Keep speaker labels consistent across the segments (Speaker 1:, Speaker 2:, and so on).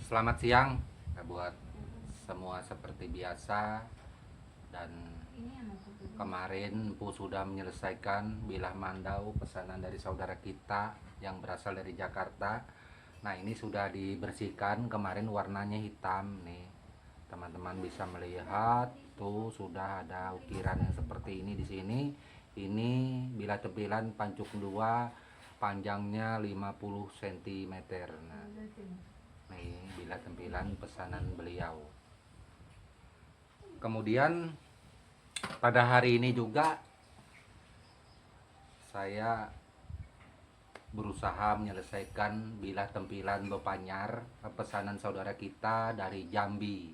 Speaker 1: Selamat siang buat semua seperti biasa. Dan kemarin Empu sudah menyelesaikan bilah mandau pesanan dari saudara kita yang berasal dari Jakarta. Nah, ini sudah dibersihkan, kemarin warnanya hitam nih. Teman-teman bisa melihat tuh sudah ada ukiran yang seperti ini di sini. Ini bilah tempilan pancuk 2, panjangnya 50 cm. Nah, nih bilah tempilan pesanan beliau. Kemudian pada hari ini juga saya berusaha menyelesaikan bilah tempilan Bepanyar pesanan saudara kita dari Jambi.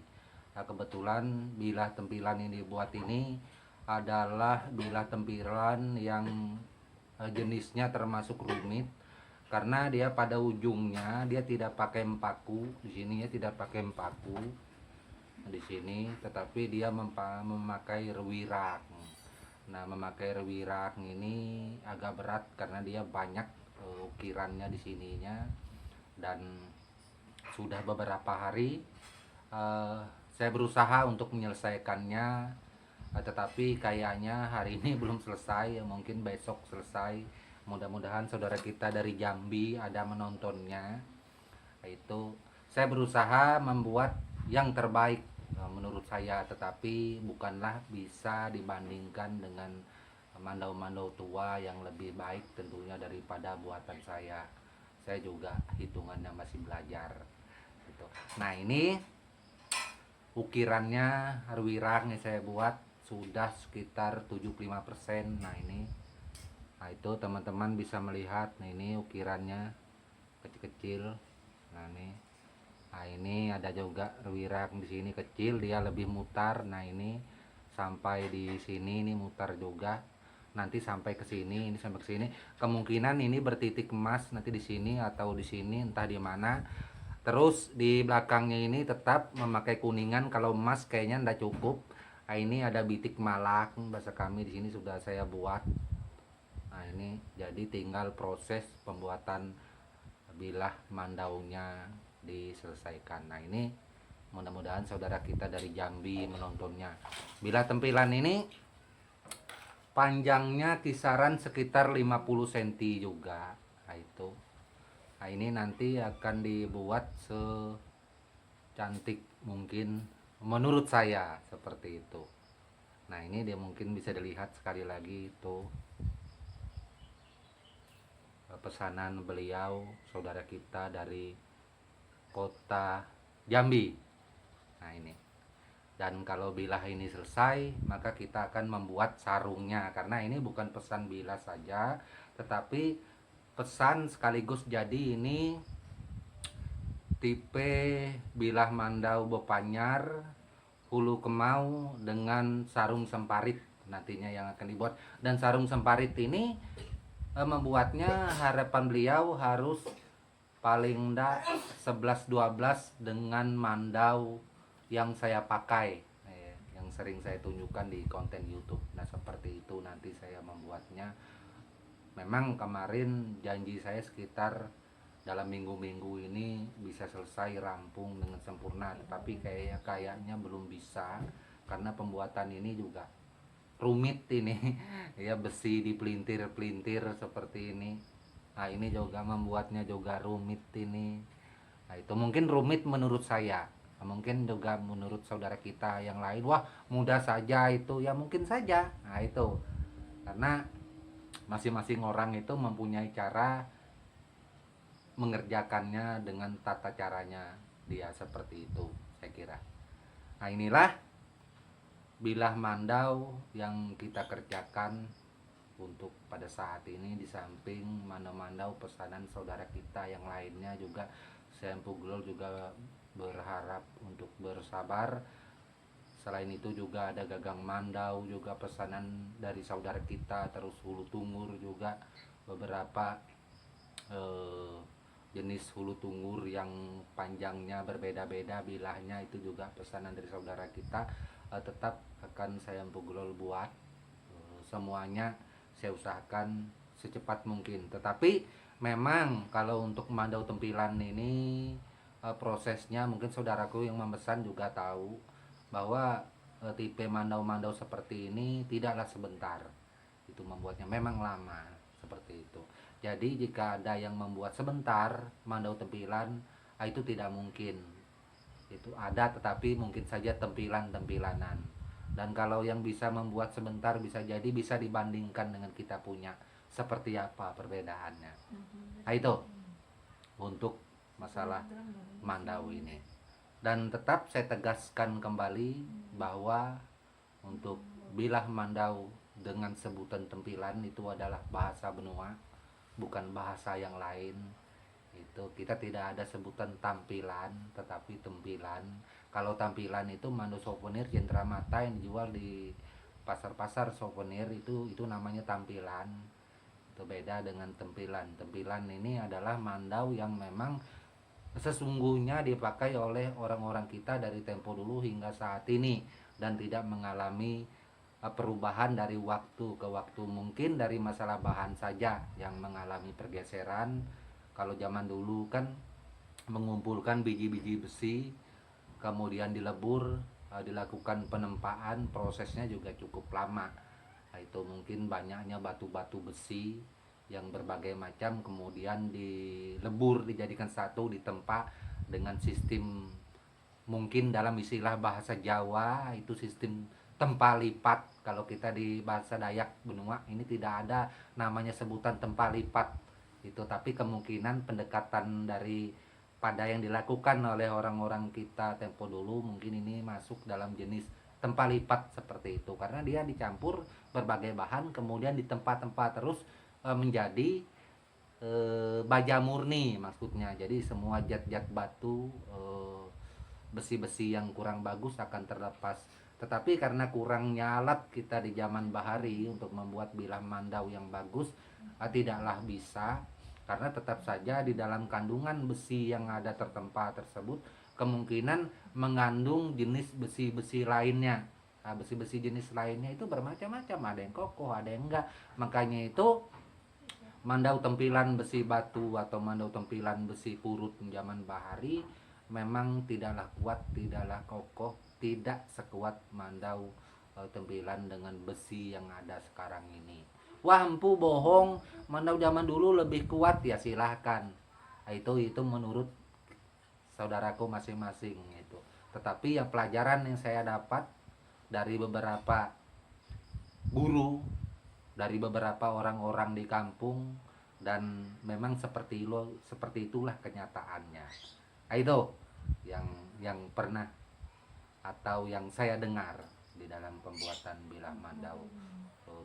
Speaker 1: Nah, kebetulan bilah tempilan yang dibuat ini adalah bilah tempilan yang jenisnya termasuk rumit karena dia pada ujungnya dia tidak pakai empaku. Di sini ya tidak pakai empaku di sini, tetapi dia memakai rewirak. Nah, memakai rewirak ini agak berat karena dia banyak ukirannya di sininya. Dan sudah beberapa hari saya berusaha untuk menyelesaikannya, tetapi kayaknya hari ini belum selesai, mungkin besok selesai. Mudah-mudahan saudara kita dari Jambi ada menontonnya. Itu saya berusaha membuat yang terbaik menurut saya, tetapi bukanlah bisa dibandingkan dengan mandau-mandau tua yang lebih baik tentunya daripada buatan saya. Saya juga hitungannya masih belajar gitu. Nah, ini ukirannya harwirang yang saya buat sudah sekitar 75%. Nah, ini, nah itu teman-teman bisa melihat. Nah, ini ukirannya kecil-kecil. Nah, ini ada juga rewirak di sini kecil, dia lebih mutar. Nah, ini sampai di sini ini mutar juga. Nanti sampai ke sini, ini sampai ke sini. Kemungkinan ini bertitik emas nanti di sini atau di sini, entah di mana. Terus di belakangnya ini tetap memakai kuningan, kalau emas kayaknya ndak cukup. Nah, ini ada bitik malak bahasa kami di sini sudah saya buat. Nah, ini jadi tinggal proses pembuatan bilah mandaunya diselesaikan. Nah, ini mudah-mudahan saudara kita dari Jambi menontonnya. Bilah tempilan ini panjangnya kisaran sekitar 50 cm juga. Nah, itu. Nah, ini nanti akan dibuat secantik mungkin menurut saya seperti itu. Nah, ini dia mungkin bisa dilihat sekali lagi itu pesanan beliau saudara kita dari kota Jambi. Nah, ini. Dan kalau bilah ini selesai, maka kita akan membuat sarungnya, karena ini bukan pesan bilah saja, tetapi pesan sekaligus jadi ini tipe bilah mandau Bepanyar hulu kemau dengan sarung semparit nantinya yang akan dibuat. Dan sarung semparit ini membuatnya harapan beliau harus paling enggak 11-12 dengan mandau yang saya pakai, yang sering saya tunjukkan di konten YouTube. Nah, seperti itu nanti saya membuatnya. Memang kemarin janji saya sekitar dalam minggu-minggu ini bisa selesai rampung dengan sempurna, tetapi kayaknya belum bisa karena pembuatan ini juga rumit ini. Ya, besi dipelintir-pelintir seperti ini. Nah, ini juga membuatnya juga rumit ini. Nah, itu mungkin rumit menurut saya. Nah, mungkin juga menurut saudara kita yang lain, wah mudah saja itu. Ya mungkin saja. Nah, itu karena masing-masing orang itu mempunyai cara mengerjakannya dengan tata caranya dia seperti itu, saya kira. Nah, inilah bilah mandau yang kita kerjakan untuk pada saat ini. Di samping mandau-mandau pesanan saudara kita yang lainnya juga, saya Puglol juga berharap untuk bersabar. Selain itu juga ada gagang mandau juga pesanan dari saudara kita, terus hulu tungur juga beberapa jenis hulu tungur yang panjangnya berbeda-beda bilahnya, itu juga pesanan dari saudara kita. Tetap akan saya Puglol buat semuanya, saya usahakan secepat mungkin. Tetapi memang kalau untuk mandau tempilan ini prosesnya. Mungkin saudaraku yang memesan juga tahu bahwa tipe mandau-mandau seperti ini tidaklah sebentar, itu membuatnya memang lama seperti itu. Jadi jika ada yang membuat sebentar mandau tempilan, itu tidak mungkin. Itu ada, tetapi mungkin saja tempilan-tempilanan. Dan kalau yang bisa membuat sebentar bisa jadi bisa dibandingkan dengan kita punya, seperti apa perbedaannya. Nah itu untuk masalah mandau ini. Dan tetap saya tegaskan kembali bahwa untuk bilah mandau dengan sebutan tempilan itu adalah bahasa benua, bukan bahasa yang lain. Itu kita tidak ada sebutan tampilan, tetapi tempilan. Kalau tampilan itu mandau souvenir Cendramata yang dijual di pasar-pasar souvenir, itu namanya tampilan. Itu beda dengan tempilan. Tempilan ini adalah mandau yang memang sesungguhnya dipakai oleh orang-orang kita dari tempo dulu hingga saat ini, dan tidak mengalami perubahan dari waktu ke waktu. Mungkin dari masalah bahan saja yang mengalami pergeseran. Kalau zaman dulu kan mengumpulkan biji-biji besi, kemudian dilebur, dilakukan penempaan, prosesnya juga cukup lama. Nah, itu mungkin banyaknya batu-batu besi yang berbagai macam, kemudian dilebur, dijadikan satu, ditempa dengan sistem, mungkin dalam istilah bahasa Jawa itu sistem tempa lipat. Kalau kita di bahasa Dayak benua ini tidak ada namanya sebutan tempa lipat itu, tapi kemungkinan pendekatan dari pada yang dilakukan oleh orang-orang kita tempo dulu, mungkin ini masuk dalam jenis tempa lipat seperti itu, karena dia dicampur berbagai bahan kemudian ditempa-tempa terus menjadi baja murni maksudnya. Jadi semua zat-zat batu, besi-besi yang kurang bagus akan terlepas. Tetapi karena kurangnya alat kita di zaman bahari untuk membuat bilah mandau yang bagus, tidaklah bisa, karena tetap saja di dalam kandungan besi yang ada tertempa tersebut kemungkinan mengandung jenis besi-besi lainnya. Nah, besi-besi jenis lainnya itu bermacam-macam, ada yang kokoh, ada yang enggak. Makanya itu mandau tempilan besi batu atau mandau tempilan besi purut zaman bahari memang tidaklah kuat, tidaklah kokoh, tidak sekuat mandau tempilan dengan besi yang ada sekarang ini. Wah, empu bohong, mandau zaman dulu lebih kuat, ya silahkan. Itu menurut saudaraku masing-masing itu. Tetapi ya pelajaran yang saya dapat dari beberapa guru, dari beberapa orang-orang di kampung, dan memang seperti itulah kenyataannya. Itu yang pernah atau yang saya dengar di dalam pembuatan bilah mandau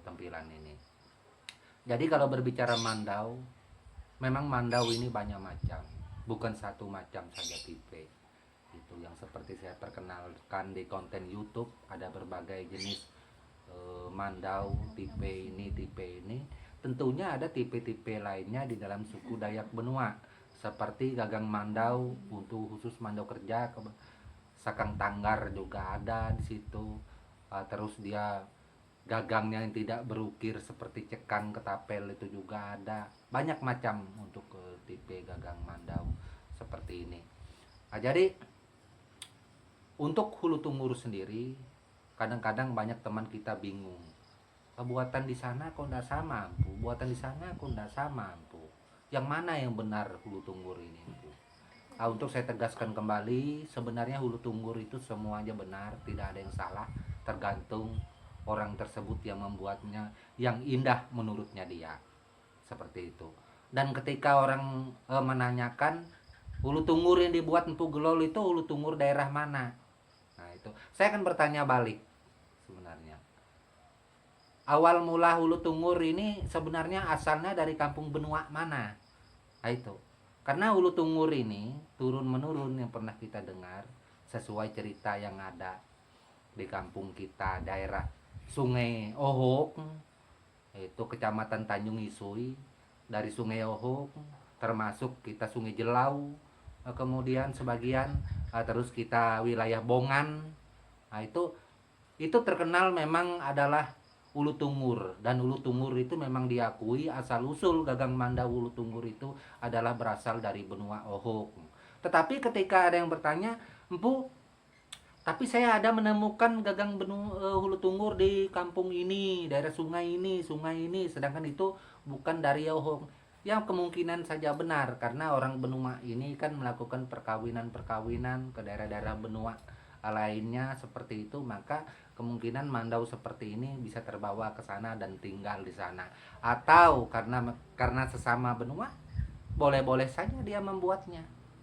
Speaker 1: tempilan ini. Jadi kalau berbicara mandau, memang mandau ini banyak macam, bukan satu macam saja tipe. Itu yang seperti saya perkenalkan di konten YouTube, ada berbagai jenis mandau, tipe ini, tipe ini. Tentunya ada tipe-tipe lainnya di dalam suku Dayak Benua, seperti gagang mandau untuk khusus mandau kerja, sakang tanggar juga ada di situ. Terus dia gagangnya yang tidak berukir seperti cekang ketapel itu juga ada. Banyak macam untuk tipe gagang mandau seperti ini. Jadi untuk hulu tungguru sendiri, kadang-kadang banyak teman kita bingung, buatan di sana kok tidak sama, ampu, buatan di sana kok tidak sama, ampu. Yang mana yang benar hulu tunggur ini, ampu? Untuk saya tegaskan kembali, sebenarnya hulu tunggur itu semuanya benar, tidak ada yang salah, tergantung orang tersebut yang membuatnya yang indah menurutnya dia, seperti itu. Dan ketika orang menanyakan hulu tunggur yang dibuat Empu Gelol itu hulu tunggur daerah mana, nah itu saya akan bertanya balik, sebenarnya awal mula hulu tunggur ini sebenarnya asalnya dari kampung benua mana. Nah itu karena hulu tunggur ini turun menurun yang pernah kita dengar sesuai cerita yang ada di kampung kita, daerah Sungai Ohok, itu kecamatan Tanjung Isui. Dari Sungai Ohok termasuk kita Sungai Jelau, kemudian sebagian, terus kita wilayah Bongan. Nah itu terkenal memang adalah hulu tunggur, dan hulu tunggur itu memang diakui asal usul gagang mandau hulu tunggur itu adalah berasal dari benua Ohok. Tetapi ketika ada yang bertanya, "Empu, tapi saya ada menemukan gagang hulu tungur di kampung ini, daerah sungai ini, sedangkan itu bukan dari Yohong." Ya kemungkinan saja benar, karena orang benua ini kan melakukan perkawinan-perkawinan ke daerah-daerah benua lainnya seperti itu, maka kemungkinan mandau seperti ini bisa terbawa ke sana dan tinggal di sana. Atau karena sesama benua, boleh-boleh saja dia membuatnya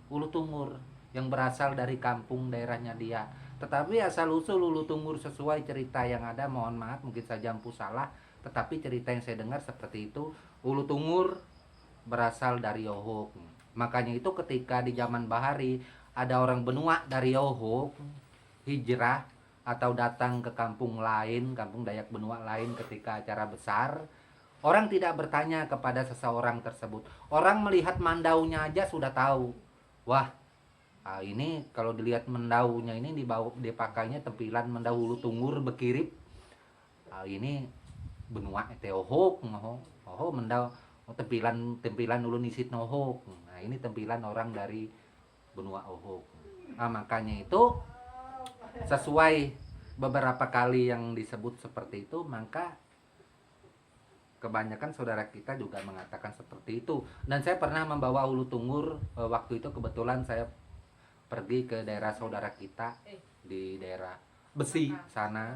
Speaker 1: ulu tungur yang berasal dari kampung daerahnya dia. Tetapi asal usul ulu tungur sesuai cerita yang ada, mohon maaf mungkin saja Empu salah, tetapi cerita yang saya dengar seperti itu, ulu tungur berasal dari Yohok. Makanya itu ketika di zaman Bahari ada orang benua dari Yohok hijrah atau datang ke kampung lain, kampung Dayak benua lain ketika acara besar, orang tidak bertanya kepada seseorang tersebut. Orang melihat mandaunya aja sudah tahu. Wah, ini kalau dilihat mendaunya ini dipakainya tempilan mendau hulu tungur bekirip. Ini benua teohok mendau tempilan ulu nisit nohok. Nah, ini tempilan orang dari benua ohok. Nah, makanya itu sesuai beberapa kali yang disebut seperti itu, maka kebanyakan saudara kita juga mengatakan seperti itu. Dan saya pernah membawa ulu tungur, waktu itu kebetulan saya pergi ke daerah saudara kita di daerah Besi sana,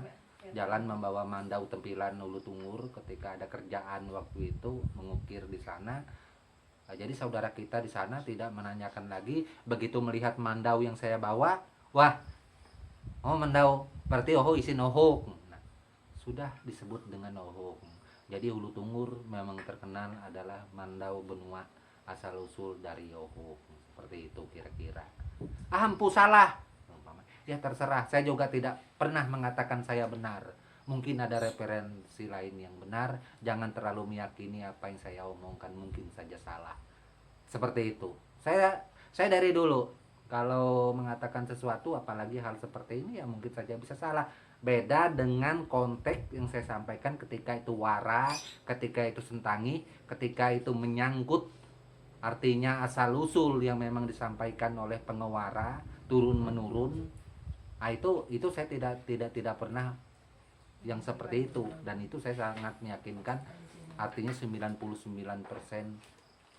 Speaker 1: jalan membawa mandau tempilan ulu tungur ketika ada kerjaan waktu itu mengukir di sana. Nah, jadi saudara kita di sana tidak menanyakan lagi, begitu melihat mandau yang saya bawa, wah, oh mandau berarti isin ohok. Nah, sudah disebut dengan ohok. Jadi hulu tungur memang terkenal adalah mandau benua asal usul dari ohok. Seperti itu kira-kira. Ampu salah. Ya terserah, saya juga tidak pernah mengatakan saya benar. Mungkin ada referensi lain yang benar, jangan terlalu meyakini apa yang saya omongkan, mungkin saja salah. Seperti itu. Saya dari dulu kalau mengatakan sesuatu apalagi hal seperti ini ya mungkin saja bisa salah. Beda dengan konteks yang saya sampaikan ketika itu wara, ketika itu sentangi, ketika itu menyangkut artinya asal usul yang memang disampaikan oleh pengewara turun menurun. Nah, itu saya tidak pernah yang seperti itu, dan itu saya sangat meyakinkan artinya 99%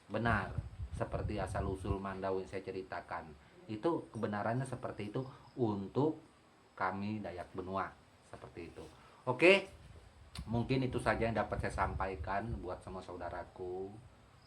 Speaker 1: benar seperti asal usul mandau yang saya ceritakan. Itu kebenarannya seperti itu untuk kami Dayak Benua seperti itu. Oke, mungkin itu saja yang dapat saya sampaikan buat semua saudaraku,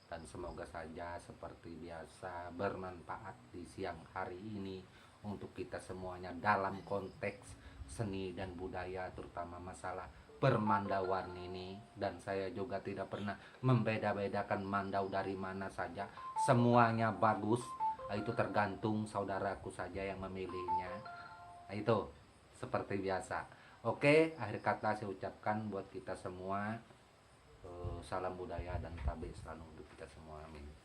Speaker 1: dan semoga saja seperti biasa bermanfaat di siang hari ini untuk kita semuanya dalam konteks seni dan budaya, terutama masalah permandauan ini. Dan saya juga tidak pernah membeda-bedakan mandau dari mana saja, semuanya bagus. Itu tergantung saudaraku saja yang memilihnya. Itu seperti biasa. Oke, akhir kata saya ucapkan buat kita semua, salam budaya dan tabe selalu untuk kita semua, amin.